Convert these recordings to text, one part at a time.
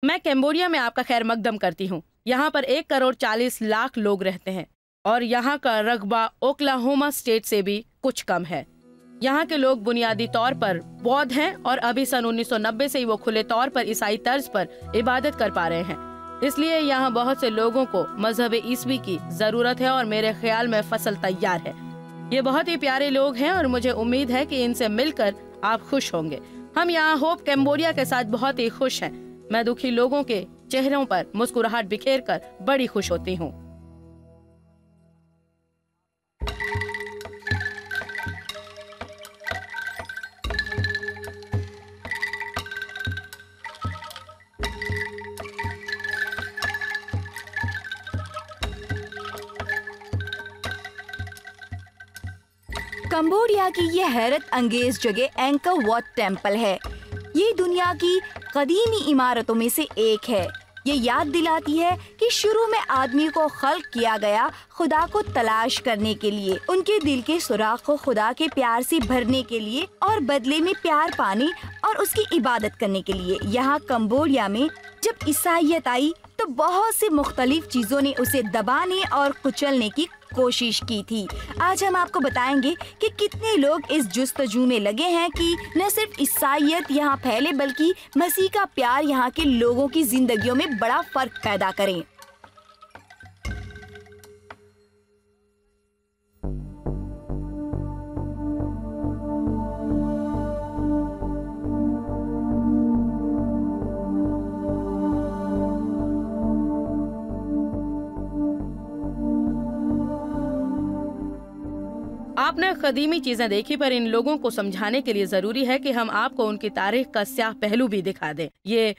मैं कैम्बोडिया में आपका खैर मकदम करती हूँ। यहाँ पर 1,40,00,000 लोग रहते हैं और यहाँ का रकबा ओक्लाहोमा स्टेट से भी कुछ कम है। यहाँ के लोग बुनियादी तौर पर बौद्ध हैं और अभी सन 1990 से ही वो खुले तौर पर ईसाई तर्ज पर इबादत कर पा रहे हैं। इसलिए यहाँ बहुत से लोगों को मजहब ईसवी की जरूरत है और मेरे ख्याल में फसल तैयार है। ये बहुत ही प्यारे लोग हैं और मुझे उम्मीद है कि इनसे मिलकर आप खुश होंगे। हम यहाँ होप कैम्बोडिया के साथ बहुत ही खुश हैं। मैं दुखी लोगों के चेहरों पर मुस्कुराहट बिखेर कर बड़ी खुश होती हूँ। कंबोडिया की ये हैरत अंगेज जगह एंकर वॉट टेम्पल है। ये दुनिया की कदीमी इमारतों में से एक है। ये याद दिलाती है कि शुरू में आदमी को खल्क किया गया खुदा को तलाश करने के लिए, उनके दिल के सुराख को खुदा के प्यार से भरने के लिए और बदले में प्यार पाने और उसकी इबादत करने के लिए। यहाँ कंबोडिया में जब ईसाईयत आई तो बहुत सी मुख्तलिफ चीजों ने उसे दबाने और कुचलने की कोशिश की थी। आज हम आपको बताएंगे कि कितने लोग इस जुस्तजू में लगे हैं कि न सिर्फ ईसाईयत यहाँ फैले बल्कि मसीह का प्यार यहाँ के लोगों की जिंदगियों में बड़ा फर्क पैदा करे। आपने कदीमी चीजें देखी, पर इन लोगों को समझाने के लिए जरूरी है कि हम आपको उनकी तारीख का स्याह पहलू भी दिखा दें। ये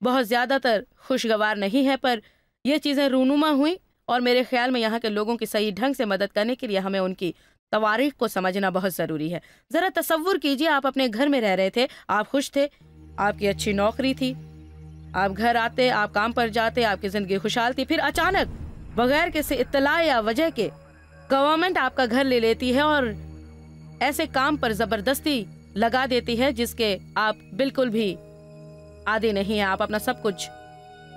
बहुत ज्यादातर खुशगवार नहीं है, पर ये चीजें रूनुमा हुई और मेरे ख्याल में यहाँ के लोगों की सही ढंग से मदद करने के लिए हमें उनकी तवारीख को समझना बहुत जरूरी है। जरा तसव्वुर कीजिए, आप अपने घर में रह रहे थे, आप खुश थे, आपकी अच्छी नौकरी थी, आप घर आते, आप काम पर जाते, आपकी जिंदगी खुशहाल थी, फिर अचानक बगैर किसी इत्तला या वजह के गवर्नमेंट आपका घर ले लेती है और ऐसे काम पर जबरदस्ती लगा देती है जिसके आप बिल्कुल भी आदी नहीं है। आप अपना सब कुछ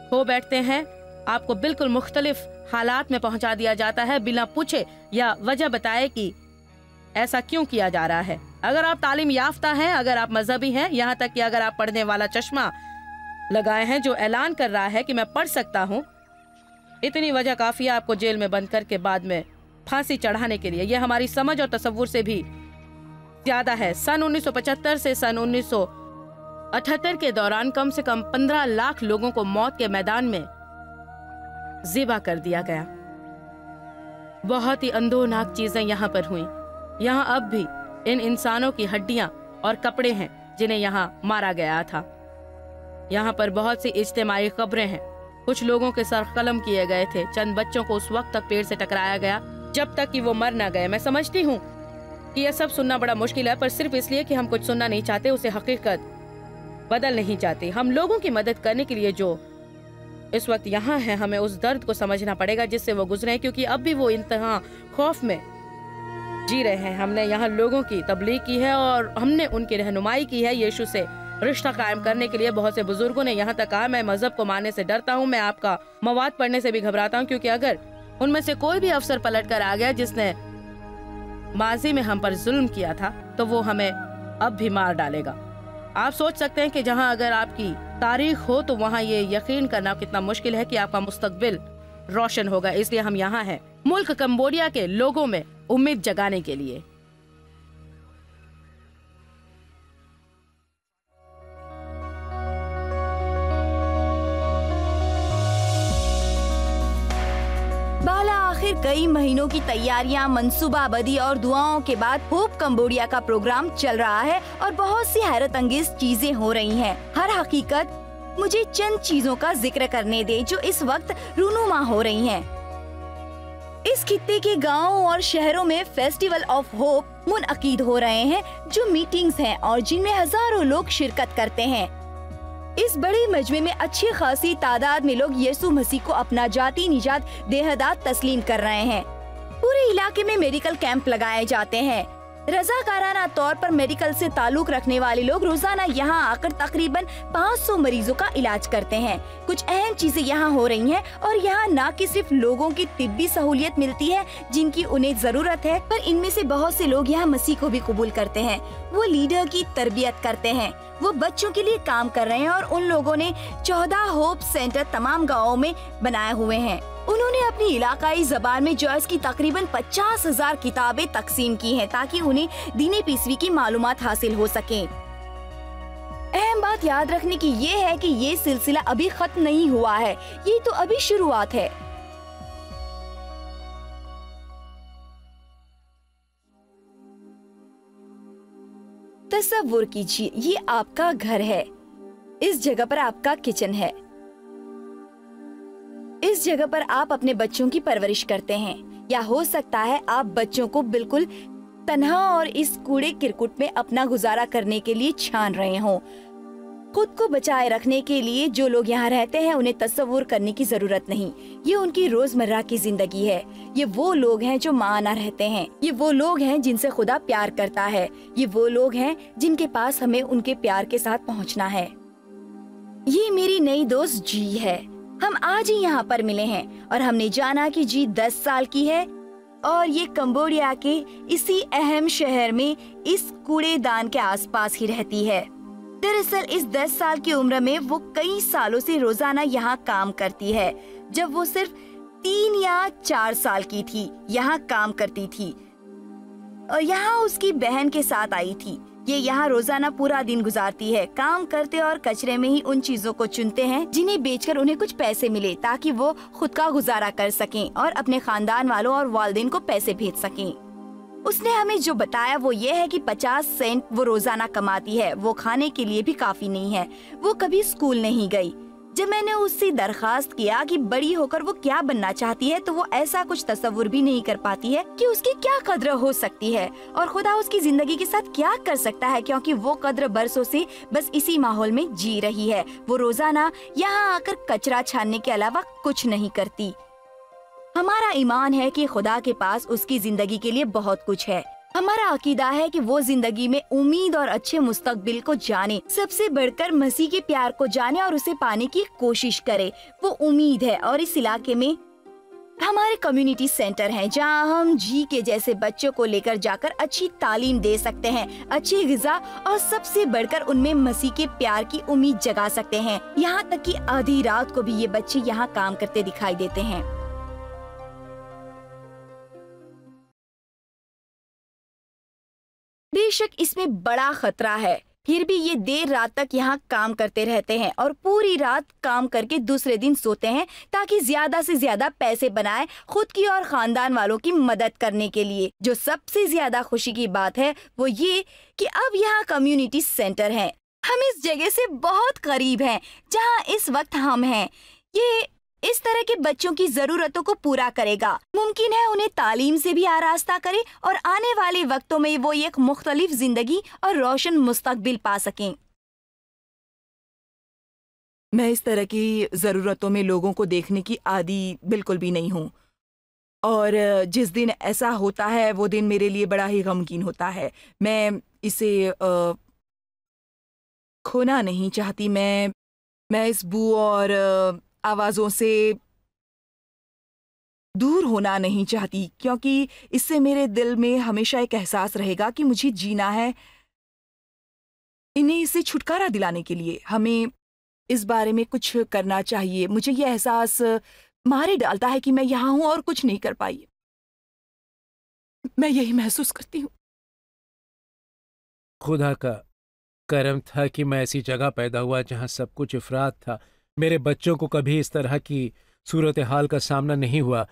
खो बैठते हैं, आपको बिल्कुल मुख्तलिफ हालात में पहुंचा दिया जाता है बिना पूछे या वजह बताए कि ऐसा क्यों किया जा रहा है। अगर आप तालीम याफ्ता हैं, अगर आप मजहबी हैं, यहाँ तक कि अगर आप पढ़ने वाला चश्मा लगाए हैं जो ऐलान कर रहा है कि मैं पढ़ सकता हूँ, इतनी वजह काफी है आपको जेल में बंद करके बाद में फांसी चढ़ाने के लिए। यह हमारी समझ और तसव्वुर से भी ज्यादा है। सन 1975 से सन 1978 के दौरान कम से कम 15 लाख लोगों को मौत के मैदान में ज़िबा कर दिया गया। बहुत ही अंधोनाक चीजें यहाँ पर हुई। यहाँ अब भी इन इंसानों की हड्डियां और कपड़े हैं जिन्हें यहाँ मारा गया था। यहाँ पर बहुत सी इज्तिमाई कब्रें हैं। कुछ लोगों के सर कलम किए गए थे। चंद बच्चों को उस वक्त तक पेड़ से टकराया गया जब तक कि वो मर ना गए। मैं समझती हूँ कि यह सब सुनना बड़ा मुश्किल है, पर सिर्फ इसलिए कि हम कुछ सुनना नहीं चाहते, उसे हकीकत बदल नहीं चाहते। हम लोगों की मदद करने के लिए जो इस वक्त यहाँ है, हमें उस दर्द को समझना पड़ेगा जिससे वो गुजरे हैं, क्योंकि अब भी वो इंतहा खौफ में जी रहे हैं। हमने यहाँ लोगों की तबलीग की है और हमने उनकी रहनुमाई की है यीशु से रिश्ता कायम करने के लिए। बहुत से बुजुर्गों ने यहाँ तक कहा, मैं मजहब को मानने से डरता हूँ, मैं आपका मवाद पढ़ने से भी घबराता हूँ, क्योंकि अगर उनमें से कोई भी अफसर पलट कर आ गया जिसने माजी में हम पर जुल्म किया था तो वो हमें अब भी मार डालेगा। आप सोच सकते हैं कि जहां अगर आपकी तारीख हो तो वहां ये यकीन करना कितना मुश्किल है कि आपका मुस्तकबिल रोशन होगा। इसलिए हम यहाँ हैं मुल्क कंबोडिया के लोगों में उम्मीद जगाने के लिए। बाला आखिर कई महीनों की तैयारियां, मंसूबाबंदी और दुआओं के बाद होप कंबोडिया का प्रोग्राम चल रहा है और बहुत सी हैरत अंगेज चीजें हो रही हैं। हर हकीकत मुझे चंद चीजों का जिक्र करने दे जो इस वक्त रूनुमा हो रही हैं। इस खित्ते के गांवों और शहरों में फेस्टिवल ऑफ होप मुनअकीद हो रहे हैं, जो मीटिंग्स हैं और जिनमें हजारों लोग शिरकत करते हैं। इस बड़े मजमे में अच्छी खासी तादाद में लोग यीशु मसीह को अपना जाती निजात देहदात तस्लीम कर रहे हैं। पूरे इलाके में मेडिकल कैंप लगाए जाते हैं। रजाकाराना तौर पर मेडिकल से ताल्लुक रखने वाले लोग रोजाना यहाँ आकर तकरीबन 500 मरीजों का इलाज करते हैं। कुछ अहम चीजें यहाँ हो रही हैं और यहाँ न कि सिर्फ लोगों की तिब्बी सहूलियत मिलती है जिनकी उन्हें जरूरत है, पर इनमें से बहुत से लोग यहाँ मसीह को भी कबूल करते हैं। वो लीडर की तरबियत करते हैं, वो बच्चों के लिए काम कर रहे हैं और उन लोगों ने 14 होप सेंटर तमाम गाँवों में बनाए हुए हैं। उन्होंने अपनी इलाकाई जबान में जॉयस की तकरीबन 50,000 किताबें तकसीम की हैं ताकि उन्हें दीने पीसवी की मालूमात हासिल हो सके। अहम बात याद रखने की ये है कि ये सिलसिला अभी खत्म नहीं हुआ है, ये तो अभी शुरुआत है। तसव्वुर कीजिए, ये आपका घर है। इस जगह पर आपका किचन है। इस जगह पर आप अपने बच्चों की परवरिश करते हैं, या हो सकता है आप बच्चों को बिल्कुल तन्हा और इस कूड़े किरकुट में अपना गुजारा करने के लिए छान रहे हों। खुद को बचाए रखने के लिए जो लोग यहाँ रहते हैं उन्हें तसव्वुर करने की जरूरत नहीं। ये उनकी रोजमर्रा की जिंदगी है। ये वो लोग हैं जो माना रहते हैं। ये वो लोग हैं जिनसे खुदा प्यार करता है। ये वो लोग हैं जिनके पास हमें उनके प्यार के साथ पहुँचना है। ये मेरी नई दोस्त जी है। हम आज ही यहाँ पर मिले हैं और हमने जाना कि जी 10 साल की है और ये कंबोडिया के इसी अहम शहर में इस कूड़ेदान के आसपास ही रहती है। दरअसल इस 10 साल की उम्र में वो कई सालों से रोजाना यहाँ काम करती है। जब वो सिर्फ 3 या 4 साल की थी यहाँ काम करती थी और यहाँ उसकी बहन के साथ आई थी। ये यहाँ रोजाना पूरा दिन गुजारती है, काम करते और कचरे में ही उन चीजों को चुनते हैं जिन्हें बेचकर उन्हें कुछ पैसे मिले ताकि वो खुद का गुजारा कर सकें और अपने खानदान वालों और वालिदैन को पैसे भेज सकें। उसने हमें जो बताया वो ये है कि 50 सेंट वो रोजाना कमाती है। वो खाने के लिए भी काफी नहीं है। वो कभी स्कूल नहीं गई। जब मैंने उससे दरखास्त किया कि बड़ी होकर वो क्या बनना चाहती है तो वो ऐसा कुछ तसव्वुर भी नहीं कर पाती है कि उसकी क्या कद्र हो सकती है और खुदा उसकी जिंदगी के साथ क्या कर सकता है, क्योंकि वो कद्र बरसों से बस इसी माहौल में जी रही है। वो रोजाना यहाँ आकर कचरा छानने के अलावा कुछ नहीं करती। हमारा ईमान है कि खुदा के पास उसकी जिंदगी के लिए बहुत कुछ है। हमारा अकीदा है कि वो जिंदगी में उम्मीद और अच्छे मुस्तकबिल को जाने, सबसे बढ़कर मसीह के प्यार को जाने और उसे पाने की कोशिश करे। वो उम्मीद है और इस इलाके में हमारे कम्युनिटी सेंटर हैं जहां हम जी के जैसे बच्चों को लेकर जाकर अच्छी तालीम दे सकते हैं, अच्छी ग़िज़ा और सबसे बढ़कर उनमें मसीह के प्यार की उम्मीद जगा सकते हैं। यहाँ तक कि आधी रात को भी ये बच्चे यहाँ काम करते दिखाई देते हैं। बेशक इसमें बड़ा खतरा है, फिर भी ये देर रात तक यहाँ काम करते रहते हैं और पूरी रात काम करके दूसरे दिन सोते हैं ताकि ज्यादा से ज्यादा पैसे बनाए खुद की और खानदान वालों की मदद करने के लिए। जो सबसे ज्यादा खुशी की बात है वो ये कि अब यहाँ कम्युनिटी सेंटर है। हम इस जगह से बहुत करीब हैं जहाँ इस वक्त हम हैं। ये इस तरह के बच्चों की जरूरतों को पूरा करेगा। मुमकिन है उन्हें तालीम से भी आरास्ता करे और आने वाले वक्तों में वो एक मुख्तलिफ जिंदगी और रोशन मुस्तकबिल पा सकें। मैं इस तरह की जरूरतों में लोगों को देखने की आदी बिल्कुल भी नहीं हूँ और जिस दिन ऐसा होता है वो दिन मेरे लिए बड़ा ही गमगीन होता है। मैं इसे खोना नहीं चाहती। मैं इस बू और आवाज़ों से दूर होना नहीं चाहती, क्योंकि इससे मेरे दिल में हमेशा एक एहसास रहेगा कि मुझे जीना है। इन्हें इससे छुटकारा दिलाने के लिए हमें इस बारे में कुछ करना चाहिए। मुझे ये एहसास मारे डालता है कि मैं यहाँ हूँ और कुछ नहीं कर पाई। मैं यही महसूस करती हूँ। खुदा का करम था कि मैं ऐसी जगह पैदा हुआ जहाँ सब कुछ इफरात था। मेरे बच्चों को कभी इस तरह की सूरत हाल का सामना नहीं हुआ।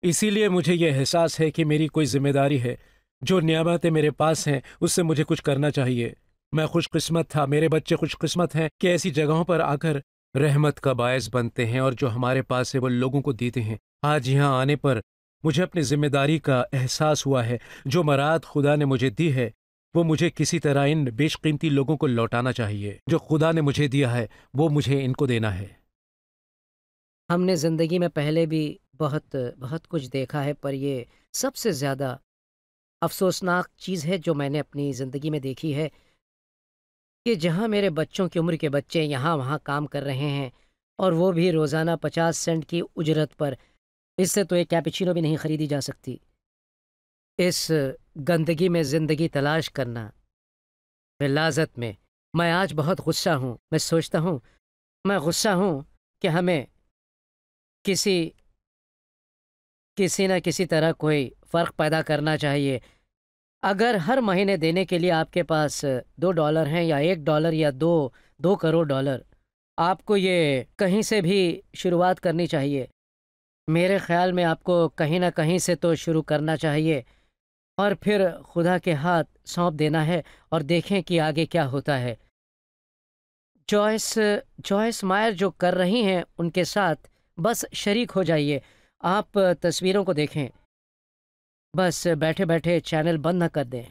इसीलिए मुझे यह एहसास है कि मेरी कोई जिम्मेदारी है। जो नियामतें मेरे पास हैं उससे मुझे कुछ करना चाहिए। मैं खुशकिस्मत था, मेरे बच्चे खुशकिस्मत हैं कि ऐसी जगहों पर आकर रहमत का बायस बनते हैं और जो हमारे पास है वो लोगों को देते हैं। आज यहाँ आने पर मुझे अपनी जिम्मेदारी का एहसास हुआ है। जो मराद खुदा ने मुझे दी है वो मुझे किसी तरह इन बेशकीमती लोगों को लौटाना चाहिए। जो खुदा ने मुझे दिया है वो मुझे इनको देना है। हमने ज़िंदगी में पहले भी बहुत कुछ देखा है, पर ये सबसे ज़्यादा अफसोसनाक चीज़ है जो मैंने अपनी ज़िंदगी में देखी है कि जहाँ मेरे बच्चों की उम्र के बच्चे यहाँ वहाँ काम कर रहे हैं और वो भी रोज़ाना 50 सेंट की उजरत पर। इससे तो एक कैपुचिनो भी नहीं ख़रीदी जा सकती। इस गंदगी में ज़िंदगी तलाश करना बिलाज़त में मैं आज बहुत गुस्सा हूँ। मैं सोचता हूँ, मैं गुस्सा हूँ कि हमें किसी न किसी तरह कोई फ़र्क पैदा करना चाहिए। अगर हर महीने देने के लिए आपके पास $2 हैं या $1 या 2 करोड़ डॉलर, आपको ये कहीं से भी शुरुआत करनी चाहिए। मेरे ख़्याल में आपको कहीं ना कहीं से तो शुरू करना चाहिए और फिर खुदा के हाथ सौंप देना है और देखें कि आगे क्या होता है। जॉयस मायर जो कर रही हैं उनके साथ बस शरीक हो जाइए। आप तस्वीरों को देखें, बस बैठे बैठे चैनल बंद न कर दें।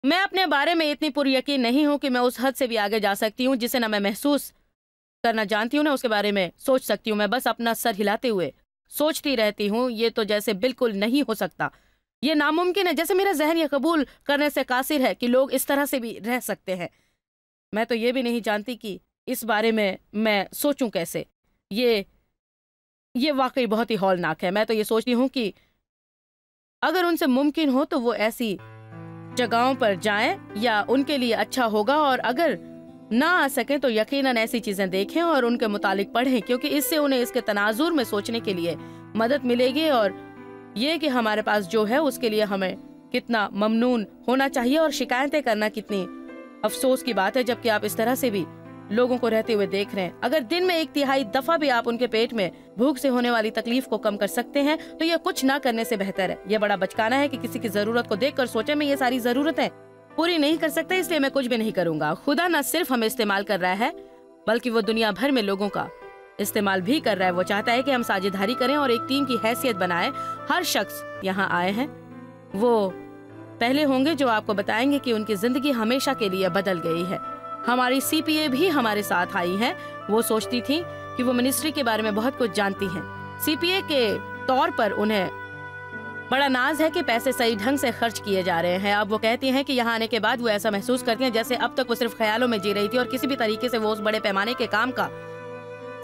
मैं अपने बारे में इतनी पूरी यकीन नहीं हूँ कि मैं उस हद से भी आगे जा सकती हूँ जिसे ना मैं महसूस करना जानती हूँ ना उसके बारे में सोच सकती हूँ। मैं बस अपना सर हिलाते हुए सोचती रहती हूँ, ये तो जैसे बिल्कुल नहीं हो सकता, ये नामुमकिन है। जैसे मेरा जहन ये कबूल करने से कासिर है कि लोग इस तरह से भी रह सकते हैं। मैं तो ये भी नहीं जानती कि इस बारे में मैं सोचूं कैसे। ये वाकई बहुत ही हौलनाक है। मैं तो ये सोचती हूँ कि अगर उनसे मुमकिन हो तो वो ऐसी जगहों पर जाएं या उनके लिए अच्छा होगा, और अगर ना आ सकें तो यकीनन ऐसी चीजें देखें और उनके मुतालिक पढ़ें, क्योंकि इससे उन्हें इसके तनाजुर में सोचने के लिए मदद मिलेगी और ये कि हमारे पास जो है उसके लिए हमें कितना ममनून होना चाहिए और शिकायतें करना कितनी अफसोस की बात है जबकि आप इस तरह से भी लोगों को रहते हुए देख रहे हैं। अगर दिन में 1/3 दफा भी आप उनके पेट में भूख से होने वाली तकलीफ को कम कर सकते हैं तो ये कुछ ना करने से बेहतर है। ये बड़ा बचकाना है कि किसी की जरूरत को देखकर सोचे मैं ये सारी जरूरतें पूरी नहीं कर सकता इसलिए मैं कुछ भी नहीं करूंगा। खुदा न सिर्फ हमें इस्तेमाल कर रहा है बल्कि वो दुनिया भर में लोगों का इस्तेमाल भी कर रहा है। वो चाहता है कि हम साझेदारी करें और एक टीम की हैसियत बनाए। हर शख्स यहाँ आए हैं, वो पहले होंगे जो आपको बताएंगे कि उनकी जिंदगी हमेशा के लिए बदल गई है। हमारी CPA भी हमारे साथ आई है। वो सोचती थी कि वो मिनिस्ट्री के बारे में बहुत कुछ जानती हैं। CPA के तौर पर उन्हें बड़ा नाज है कि पैसे सही ढंग से खर्च किए जा रहे हैं। अब वो कहती हैं कि यहाँ आने के बाद वो ऐसा महसूस करती हैं जैसे अब तक वो सिर्फ ख्यालों में जी रही थी और किसी भी तरीके से वो उस बड़े पैमाने के काम का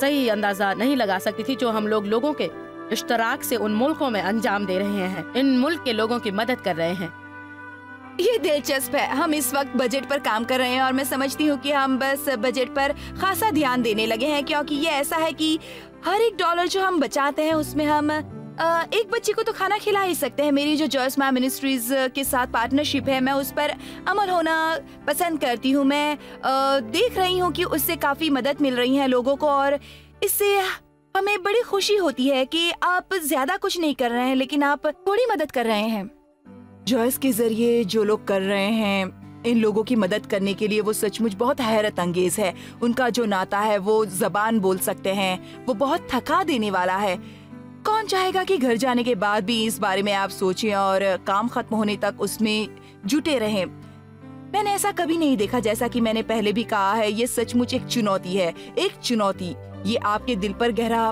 सही अंदाजा नहीं लगा सकती थी जो हम लोगों के इश्तराक से उन मुल्कों में अंजाम दे रहे हैं, इन मुल्क के लोगों की मदद कर रहे हैं। ये दिलचस्प है। हम इस वक्त बजट पर काम कर रहे हैं और मैं समझती हूँ कि हम बस बजट पर खासा ध्यान देने लगे हैं, क्योंकि ये ऐसा है कि हर $1 जो हम बचाते हैं उसमें हम एक बच्चे को तो खाना खिला ही सकते हैं। मेरी जो जॉयस मायर मिनिस्ट्रीज के साथ पार्टनरशिप है मैं उस पर अमल होना पसंद करती हूँ। मैं देख रही हूँ कि उससे काफी मदद मिल रही है लोगों को और इससे हमें बड़ी खुशी होती है कि आप ज्यादा कुछ नहीं कर रहे हैं लेकिन आप थोड़ी मदद कर रहे हैं। जॉयस के जरिए जो लोग कर रहे हैं इन लोगों की मदद करने के लिए वो सचमुच बहुत हैरत अंगेज है। उनका जो नाता है वो जबान बोल सकते हैं, वो बहुत थका देने वाला है। कौन चाहेगा कि घर जाने के बाद भी इस बारे में आप सोचें और काम खत्म होने तक उसमें जुटे रहें। मैंने ऐसा कभी नहीं देखा। जैसा कि मैंने पहले भी कहा है, ये सचमुच एक चुनौती है, एक चुनौती। ये आपके दिल पर गहरा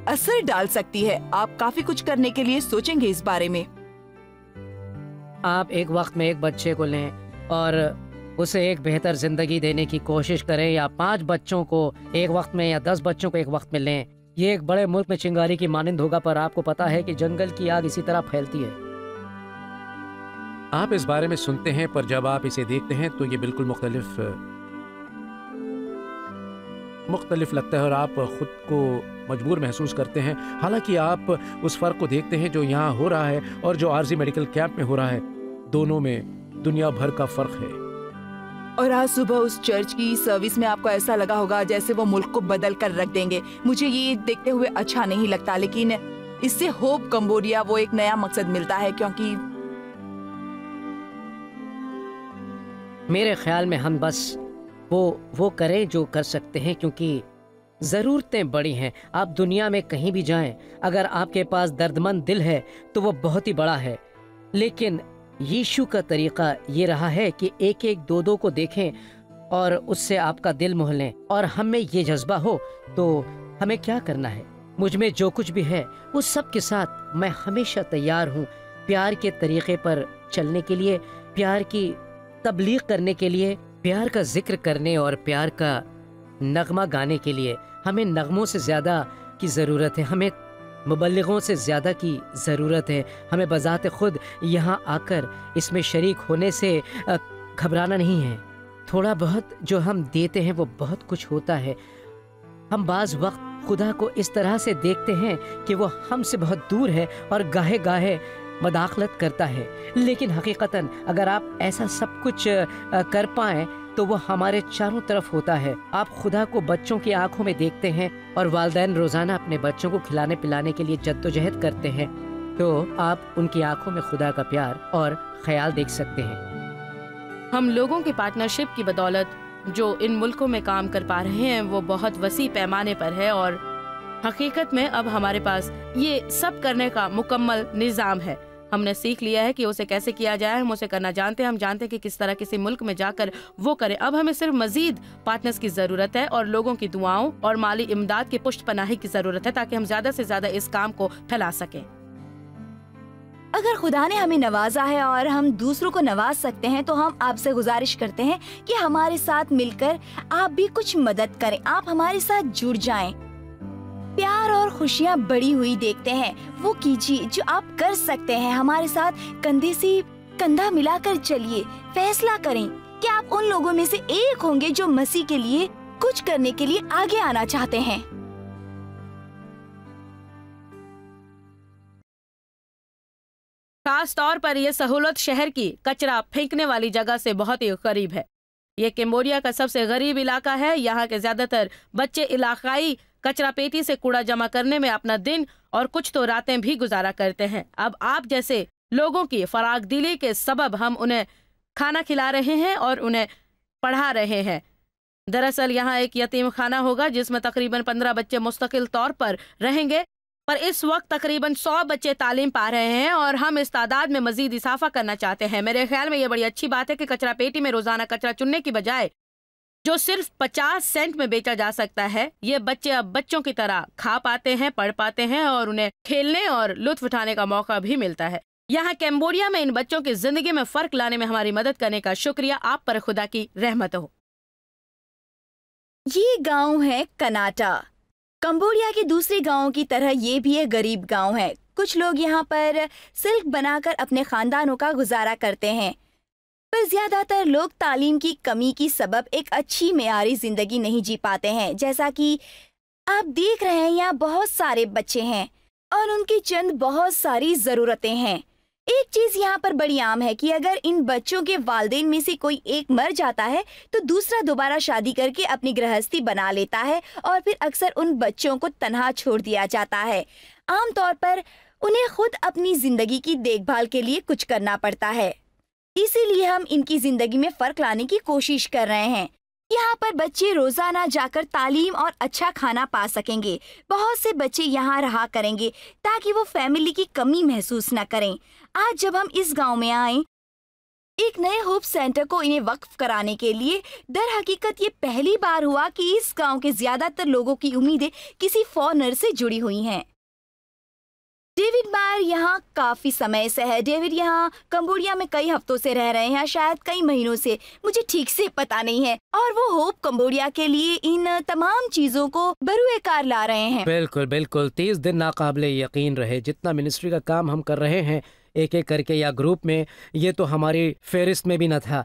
असर डाल सकती है। आप काफी कुछ करने के लिए सोचेंगे इस बारे में। आप एक वक्त में एक बच्चे को लें और उसे एक बेहतर जिंदगी देने की कोशिश करें, या 5 बच्चों को एक वक्त में या 10 बच्चों को एक वक्त में लें। ये एक बड़े मुल्क में चिंगारी की मानंद होगा, पर आपको पता है कि जंगल की आग इसी तरह फैलती है। आप इस बारे में सुनते हैं पर जब आप इसे देखते हैं तो ये बिल्कुल मुख्तलिफ लगता है और आप खुद को मजबूर महसूस करते हैं। हालांकि आप उस फर्क को देखते हैं जो यहाँ हो रहा है और जो आरजी मेडिकल कैंप में हो रहा है। दोनों में दुनिया भर का फर्क है। और आज सुबह उस चर्च की सर्विस में आपको ऐसा लगा होगा जैसे वो मुल्क को बदल कर रख देंगे। मुझे ये देखते हुए अच्छा नहीं लगता, लेकिन इससे होप कंबोडिया वो एक नया मकसद मिलता है, क्योंकि मेरे ख्याल में हम बस वो करें जो कर सकते हैं, क्योंकि ज़रूरतें बड़ी हैं। आप दुनिया में कहीं भी जाएं, अगर आपके पास दर्दमंद दिल है तो वो बहुत ही बड़ा है। लेकिन यीशु का तरीका ये रहा है कि एक एक दो को देखें और उससे आपका दिल मोह लें। और हमें ये जज्बा हो तो हमें क्या करना है। मुझ में जो कुछ भी है उस सब के साथ मैं हमेशा तैयार हूँ प्यार के तरीके पर चलने के लिए, प्यार की तबलीग करने के लिए, प्यार का जिक्र करने और प्यार का नगमा गाने के लिए हमें नगमों से ज़्यादा की ज़रूरत है, हमें मुबल्लिगों से ज़्यादा की ज़रूरत है। हमें बज़ात खुद यहाँ आकर इसमें शरीक होने से घबराना नहीं है। थोड़ा बहुत जो हम देते हैं वो बहुत कुछ होता है। हम बाज़ वक्त खुदा को इस तरह से देखते हैं कि वो हमसे बहुत दूर है और गाहे गाहे मदाखलत करता है, लेकिन हकीकतन अगर आप ऐसा सब कुछ कर पाएं तो वो हमारे चारों तरफ होता है। आप खुदा को बच्चों की आंखों में देखते हैं और वालिदैन रोज़ाना अपने बच्चों को खिलाने पिलाने के लिए जद्दोजहद करते हैं, तो आप उनकी आंखों में खुदा का प्यार और ख्याल देख सकते हैं। हम लोगों की पार्टनरशिप की बदौलत जो इन मुल्कों में काम कर पा रहे हैं वो बहुत वसी पैमाने पर है, और हकीकत में अब हमारे पास ये सब करने का मुकम्मल निज़ाम है। हमने सीख लिया है कि उसे कैसे किया जाए, हम उसे करना जानते हैं, हम जानते हैं कि किस तरह किसी मुल्क में जाकर वो करें। अब हमें सिर्फ मजीद पार्टनर्स की ज़रूरत है और लोगों की दुआओं और माली इमदाद की पुष्ट पनाही की ज़रूरत है, ताकि हम ज़्यादा से ज़्यादा इस काम को फैला सकें। अगर खुदा ने हमें नवाजा है और हम दूसरों को नवाज सकते हैं, तो हम आपसे गुजारिश करते हैं कि हमारे साथ मिलकर आप भी कुछ मदद करें, आप हमारे साथ जुड़ जाएं। प्यार और खुशियाँ बढ़ी हुई देखते हैं, वो कीजिए जो आप कर सकते हैं। हमारे साथ कंधे से कंधा मिलाकर चलिए, फैसला करें कि आप उन लोगों में से एक होंगे जो मसीह के लिए कुछ करने के लिए आगे आना चाहते हैं। खास तौर पर यह सहूलत शहर की कचरा फेंकने वाली जगह से बहुत ही करीब है। ये कैम्बोडिया का सबसे गरीब इलाका है। यहाँ के ज्यादातर बच्चे इलाकाई कचरा पेटी से कूड़ा जमा करने में अपना दिन और कुछ तो रातें भी गुजारा करते हैं। अब आप जैसे लोगों की फराग दिली के सबब हम उन्हें खाना खिला रहे हैं और उन्हें पढ़ा रहे हैं। दरअसल यहाँ एक यतीम खाना होगा जिसमें तकरीबन 15 बच्चे मुस्तकिल तौर पर रहेंगे, पर इस वक्त तकरीबन 100 बच्चे तालीम पा रहे हैं और हम इस तादाद में मजीद इजाफा करना चाहते हैं। मेरे ख्याल में ये बड़ी अच्छी बात है कि कचरा पेटी में रोजाना कचरा चुनने की बजाय जो सिर्फ 50 सेंट में बेचा जा सकता है, ये बच्चे अब बच्चों की तरह खा पाते हैं, पढ़ पाते हैं और उन्हें खेलने और लुत्फ उठाने का मौका भी मिलता है। यहाँ कैम्बोडिया में इन बच्चों की जिंदगी में फर्क लाने में हमारी मदद करने का शुक्रिया। आप पर खुदा की रहमत हो। ये गांव है कनाटा। कंबोडिया के दूसरे गांवों की तरह ये भी एक गरीब गांव है। कुछ लोग यहाँ पर सिल्क बनाकर अपने खानदानों का गुजारा करते हैं, पर ज्यादातर लोग तालीम की कमी की सबब एक अच्छी मेयारी जिंदगी नहीं जी पाते हैं। जैसा कि आप देख रहे हैं, यहाँ बहुत सारे बच्चे हैं और उनकी चंद बहुत सारी जरूरतें हैं। एक चीज यहाँ पर बड़ी आम है कि अगर इन बच्चों के वालिदैन में से कोई एक मर जाता है तो दूसरा दोबारा शादी करके अपनी गृहस्थी बना लेता है और फिर अक्सर उन बच्चों को तन्हा छोड़ दिया जाता है। आमतौर पर उन्हें खुद अपनी जिंदगी की देखभाल के लिए कुछ करना पड़ता है। इसीलिए हम इनकी जिंदगी में फर्क लाने की कोशिश कर रहे हैं। यहाँ पर बच्चे रोजाना जाकर तालीम और अच्छा खाना पा सकेंगे। बहुत से बच्चे यहाँ रहा करेंगे ताकि वो फैमिली की कमी महसूस न करें। आज जब हम इस गांव में आए एक नए होप सेंटर को इन्हें वक्फ कराने के लिए, दर हकीकत ये पहली बार हुआ कि इस गांव के ज्यादातर लोगों की उम्मीदें किसी फॉरेनर से जुड़ी हुई हैं। डेविड मायर यहाँ काफी समय से है। डेविड यहाँ कंबोडिया में कई हफ्तों से रह रहे हैं, शायद कई महीनों से, मुझे ठीक से पता नहीं है। और वो होप कंबोडिया के लिए इन तमाम चीजों को बरूए कार ला रहे हैं। बिल्कुल बिल्कुल। 30 दिन नाकाबिले यकीन रहे। जितना मिनिस्ट्री का काम हम कर रहे हैं एक एक करके या ग्रुप में, ये तो हमारी फेहरिस्त में भी न था।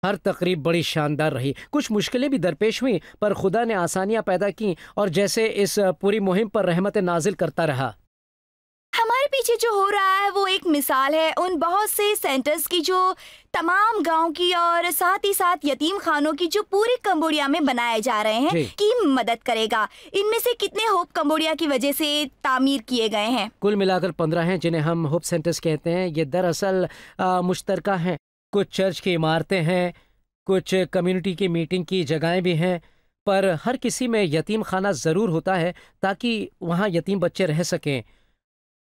हर तकरीब बड़ी शानदार रही। कुछ मुश्किलें भी दरपेश हुई, पर खुदा ने आसानियाँ पैदा की और जैसे इस पूरी मुहिम पर रहमत नाजिल करता रहा। हमारे पीछे जो हो रहा है वो एक मिसाल है उन बहुत से सेंटर्स की जो तमाम गांव की और साथ ही साथ यतीम खानों की जो पूरे कंबोडिया में बनाए जा रहे हैं की मदद करेगा। इनमें से कितने होप कंबोडिया की वजह से तामीर किए गए हैं? कुल मिलाकर 15 हैं जिन्हें हम होप सेंटर्स कहते हैं। ये दरअसल मुश्तरका हैं। कुछ चर्च की इमारतें हैं, कुछ कम्युनिटी की मीटिंग की जगहें भी हैं, पर हर किसी में यतीम खाना ज़रूर होता है ताकि वहाँ यतीम बच्चे रह सकें।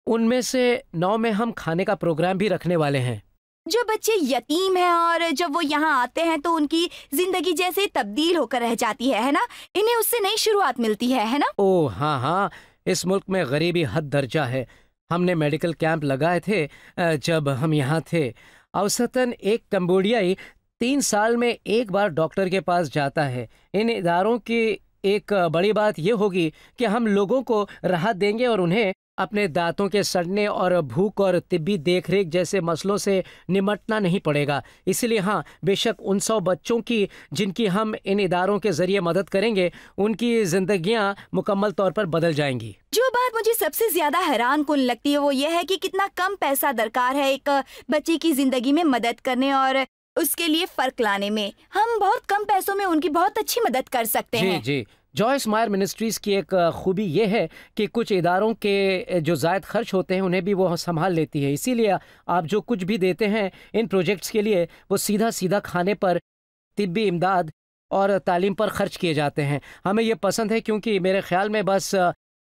उनमें से 9 में हम खाने का प्रोग्राम भी रखने वाले हैं। जो बच्चे यतीम हैं और जब वो यहाँ आते हैं तो उनकी जिंदगी जैसे तब्दील होकर रह जाती है ना? इन्हें उससे नई शुरुआत मिलती है ना? ओह हाँ हाँ, इस मुल्क में गरीबी हद दर्जा है। हमने मेडिकल कैंप लगाए थे जब हम यहाँ थे। औसतन एक कंबोडियाई 3 साल में एक बार डॉक्टर के पास जाता है। इन इदारों की एक बड़ी बात यह होगी कि हम लोगों को राहत देंगे और उन्हें अपने दांतों के सड़ने और भूख और तिब्बी देखरेख जैसे मसलों से निमटना नहीं पड़ेगा। इसलिए हाँ, बेशक उन 100 बच्चों की जिनकी हम इन इदारों के जरिए मदद करेंगे, उनकी जिंदगियां मुकम्मल तौर पर बदल जाएंगी। जो बात मुझे सबसे ज्यादा हैरान कुन लगती है वो ये है कि कितना कम पैसा दरकार है एक बच्चे की जिंदगी में मदद करने और उसके लिए फर्क लाने में। हम बहुत कम पैसों में उनकी बहुत अच्छी मदद कर सकते हैं। जी। जॉयस मायर मिनिस्ट्रीज की एक खूबी ये है कि कुछ इदारों के जो ज़ायद खर्च होते हैं उन्हें भी वो संभाल लेती है। इसीलिए आप जो कुछ भी देते हैं इन प्रोजेक्ट्स के लिए, वो सीधा खाने पर, तिब्बी इमदाद और तालीम पर खर्च किए जाते हैं। हमें ये पसंद है क्योंकि मेरे ख्याल में बस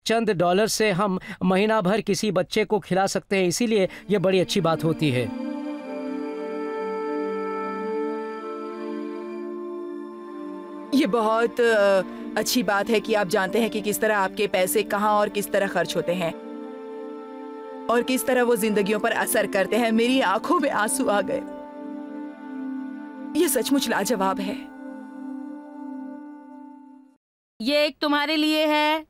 चंद डॉलर से हम महीना भर किसी बच्चे को खिला सकते हैं। इसीलिए ये बड़ी अच्छी बात होती है। ये बहुत अच्छी बात है कि आप जानते हैं कि किस तरह आपके पैसे कहाँ और किस तरह खर्च होते हैं और किस तरह वो जिंदगियों पर असर करते हैं। मेरी आंखों में आंसू आ गए। ये सचमुच लाजवाब है। ये एक तुम्हारे लिए है,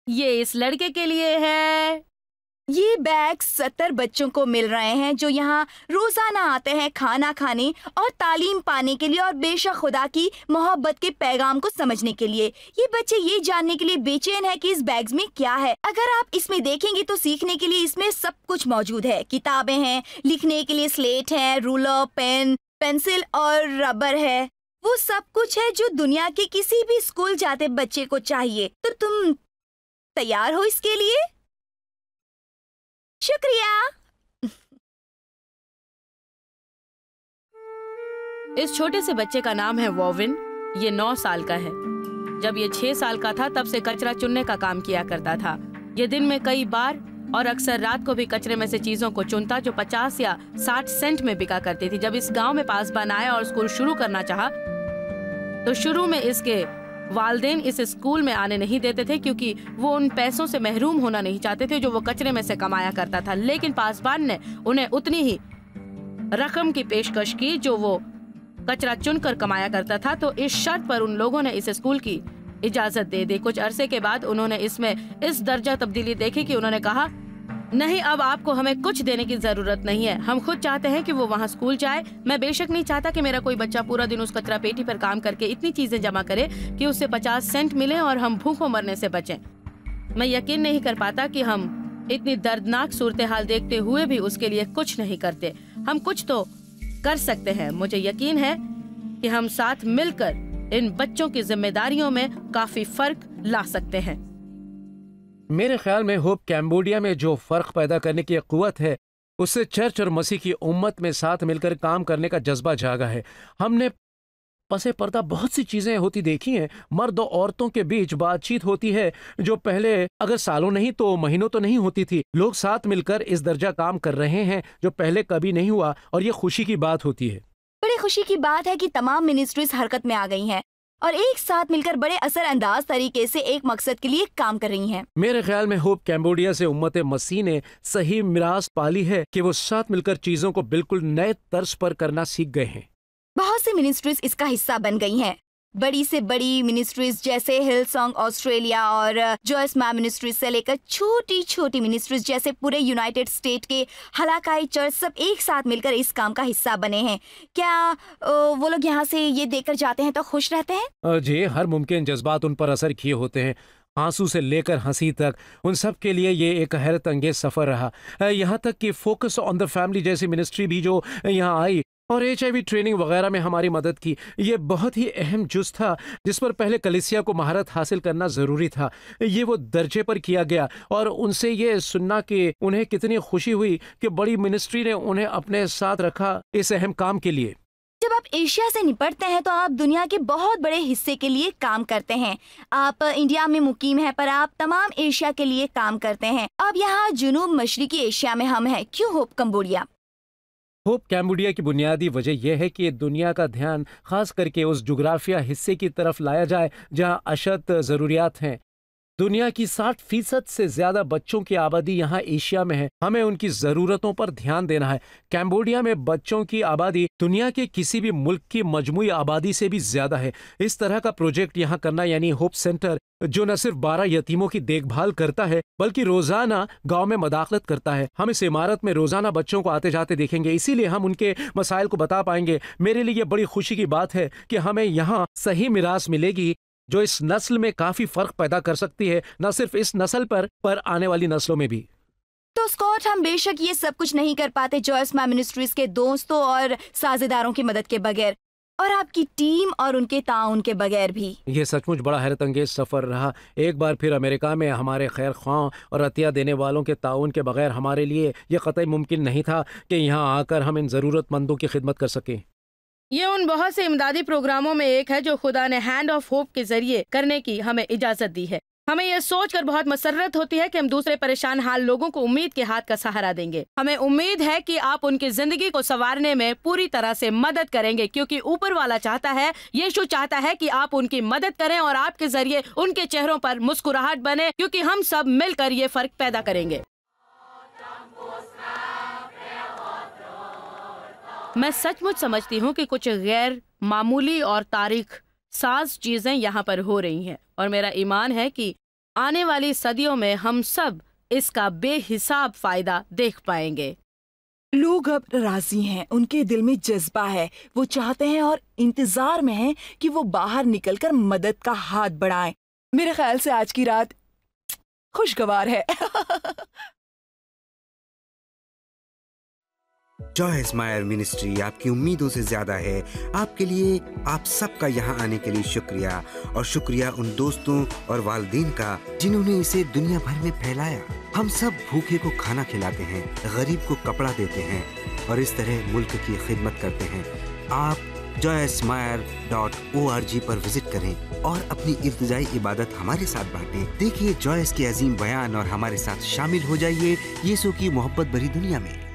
ये इस लड़के के लिए है। ये बैग 70 बच्चों को मिल रहे हैं जो यहाँ रोजाना आते हैं खाना खाने और तालीम पाने के लिए और बेशक खुदा की मोहब्बत के पैगाम को समझने के लिए। ये बच्चे ये जानने के लिए बेचैन है कि इस बैग्स में क्या है। अगर आप इसमें देखेंगे तो सीखने के लिए इसमें सब कुछ मौजूद है। किताबें हैं, लिखने के लिए स्लेट है, रूलर, पेन, पेंसिल और रबर है। वो सब कुछ है जो दुनिया के किसी भी स्कूल जाते बच्चे को चाहिए। तो तुम तैयार हो इसके लिए? शुक्रिया। इस छोटे से बच्चे का नाम है वॉविन। ये 9 साल का है। जब ये 6 साल का था तब से कचरा चुनने का काम किया करता था। ये दिन में कई बार और अक्सर रात को भी कचरे में से चीजों को चुनता जो 50 या 60 सेंट में बिका करती थी। जब इस गांव में पासबान आया और स्कूल शुरू करना चाहा तो शुरू में इसके वालदेन इस स्कूल में आने नहीं देते थे क्योंकि वो उन पैसों से महरूम होना नहीं चाहते थे जो वो कचरे में से कमाया करता था। लेकिन पासबान ने उन्हें उतनी ही रकम की पेशकश की जो वो कचरा चुनकर कमाया करता था। तो इस शर्त पर उन लोगों ने इस स्कूल की इजाजत दे दी। कुछ अरसे के बाद उन्होंने इसमें इस दर्जा तब्दीली देखी कि उन्होंने कहा, नहीं, अब आपको हमें कुछ देने की जरूरत नहीं है। हम खुद चाहते हैं कि वो वहाँ स्कूल जाए। मैं बेशक नहीं चाहता कि मेरा कोई बच्चा पूरा दिन उस कचरा पेटी पर काम करके इतनी चीजें जमा करे कि उससे 50 सेंट मिले और हम भूखों मरने से बचें। मैं यकीन नहीं कर पाता कि हम इतनी दर्दनाक सूरत हाल देखते हुए भी उसके लिए कुछ नहीं करते। हम कुछ तो कर सकते हैं। मुझे यकीन है कि हम साथ मिलकर इन बच्चों की जिम्मेदारियों में काफी फर्क ला सकते हैं। मेरे ख्याल में होप कैम्बोडिया में जो फर्क पैदा करने की कुव्वत है उससे चर्च और मसीह की उम्मत में साथ मिलकर काम करने का जज्बा जागा है। हमने पसे पर्दा बहुत सी चीजें होती देखी हैं। मर्द और औरतों के बीच बातचीत होती है जो पहले अगर सालों नहीं तो महीनों तो नहीं होती थी। लोग साथ मिलकर इस दर्जा काम कर रहे हैं जो पहले कभी नहीं हुआ और ये खुशी की बात होती है। बड़ी खुशी की बात है कि तमाम मिनिस्ट्रीज हरकत में आ गई हैं और एक साथ मिलकर बड़े असरअंदाज तरीके से एक मकसद के लिए काम कर रही हैं। मेरे ख्याल में होप कैम्बोडिया से उम्मत मसीह ने सही मिरास पाली है कि वो साथ मिलकर चीजों को बिल्कुल नए तर्ज पर करना सीख गए हैं। बहुत सी मिनिस्ट्रीज इसका हिस्सा बन गई हैं। बड़ी से बड़ी मिनिस्ट्रीज जैसे हिलसॉन्ग ऑस्ट्रेलिया और जॉयस मायर मिनिस्ट्रीज से लेकर छोटी छोटी मिनिस्ट्रीज जैसे पूरे यूनाइटेड स्टेट के हलाकाई चर्च सब एक साथ मिलकर इस काम का हिस्सा बने हैं। क्या वो लोग यहाँ से ये देखकर जाते हैं तो खुश रहते हैं? जी, हर मुमकिन जज्बात उन पर असर किए होते हैं। आंसू से लेकर हंसी तक उन सब के लिए ये एक हैरत अंगेज सफर रहा। यहाँ तक कि फोकस ऑन द फैमिली जैसी मिनिस्ट्री भी जो यहाँ आई और HIV ट्रेनिंग वगैरह में हमारी मदद की। ये बहुत ही अहम जुज़ था जिस पर पहले कलीसिया को महारत हासिल करना ज़रूरी था। ये वो दर्जे पर किया गया और उनसे ये सुनना कि उन्हें कितनी खुशी हुई कि बड़ी मिनिस्ट्री ने उन्हें अपने साथ रखा इस अहम काम के लिए। जब आप एशिया से निपटते हैं तो आप दुनिया के बहुत बड़े हिस्से के लिए काम करते हैं। आप इंडिया में मुकीम हैं पर आप तमाम एशिया के लिए काम करते हैं। अब यहाँ जुनूब मशरिकी एशिया में हम हैं। क्यों होप कैम्बोडिया? होप कैम्बोडिया की बुनियादी वजह यह है कि दुनिया का ध्यान खास करके उस जुग्राफिया हिस्से की तरफ लाया जाए जहां अशद ज़रूरियात हैं। दुनिया की 60% से ज्यादा बच्चों की आबादी यहाँ एशिया में है। हमें उनकी जरूरतों पर ध्यान देना है। कैम्बोडिया में बच्चों की आबादी दुनिया के किसी भी मुल्क की मजमूई आबादी से भी ज्यादा है। इस तरह का प्रोजेक्ट यहाँ करना यानी होप सेंटर, जो न सिर्फ 12 यतीमों की देखभाल करता है बल्कि रोजाना गांव में मदाखलत करता है। हम इस इमारत में रोजाना बच्चों को आते जाते देखेंगे, इसीलिए हम उनके मसाइल को बता पाएंगे। मेरे लिए ये बड़ी खुशी की बात है कि हमें यहाँ सही मिरास मिलेगी जो इस नस्ल में काफी फर्क पैदा कर सकती है, न सिर्फ इस नस्ल पर आने वाली नस्लों में भी। तो स्कॉट, हम बेशक ये सब कुछ नहीं कर पाते जॉयस माय मिनिस्ट्रीज के दोस्तों और साझेदारों की मदद के बगैर, और आपकी टीम और उनके ताउन के बगैर भी। ये सचमुच बड़ा हैरत अंगेज सफर रहा। एक बार फिर अमेरिका में हमारे खैर ख्वाह और अतिया देने वालों के ताउन के बगैर हमारे लिए ये कतई मुमकिन नहीं था कि यहाँ आकर हम इन जरूरतमंदों की खिदमत कर सकें। ये उन बहुत से इमदादी प्रोग्रामों में एक है जो खुदा ने हैंड ऑफ होप के जरिए करने की हमें इजाजत दी है। हमें यह सोचकर बहुत मसर्रत होती है कि हम दूसरे परेशान हाल लोगों को उम्मीद के हाथ का सहारा देंगे। हमें उम्मीद है कि आप उनकी जिंदगी को संवारने में पूरी तरह से मदद करेंगे, क्योंकि ऊपर वाला चाहता है, यीशु चाहता है कि आप उनकी मदद करें और आपके जरिए उनके चेहरों पर मुस्कुराहट बने, क्योंकि हम सब मिलकर ये फर्क पैदा करेंगे। मैं सचमुच समझती हूँ कि कुछ गैर मामूली और तारीख साज चीजें यहाँ पर हो रही हैं, और मेरा ईमान है कि आने वाली सदियों में हम सब इसका बेहिसाब फायदा देख पाएंगे। लोग अब राजी हैं, उनके दिल में जज्बा है, वो चाहते हैं और इंतजार में हैं कि वो बाहर निकलकर मदद का हाथ बढ़ाएं। मेरे ख्याल से आज की रात खुशगवार है। जॉयस मायर मिनिस्ट्री आपकी उम्मीदों से ज्यादा है। आपके लिए आप सबका यहाँ आने के लिए शुक्रिया, और शुक्रिया उन दोस्तों और वालिदैन का जिन्होंने इसे दुनिया भर में फैलाया। हम सब भूखे को खाना खिलाते हैं, गरीब को कपड़ा देते हैं और इस तरह मुल्क की खिदमत करते हैं। आप joycemeyer.org पर विजिट करें और अपनी इब्तिदाई इबादत हमारे साथ बांटें। देखिए जॉयस के अजीम बयान और हमारे साथ शामिल हो जाइए यीशु की मोहब्बत भरी दुनिया में।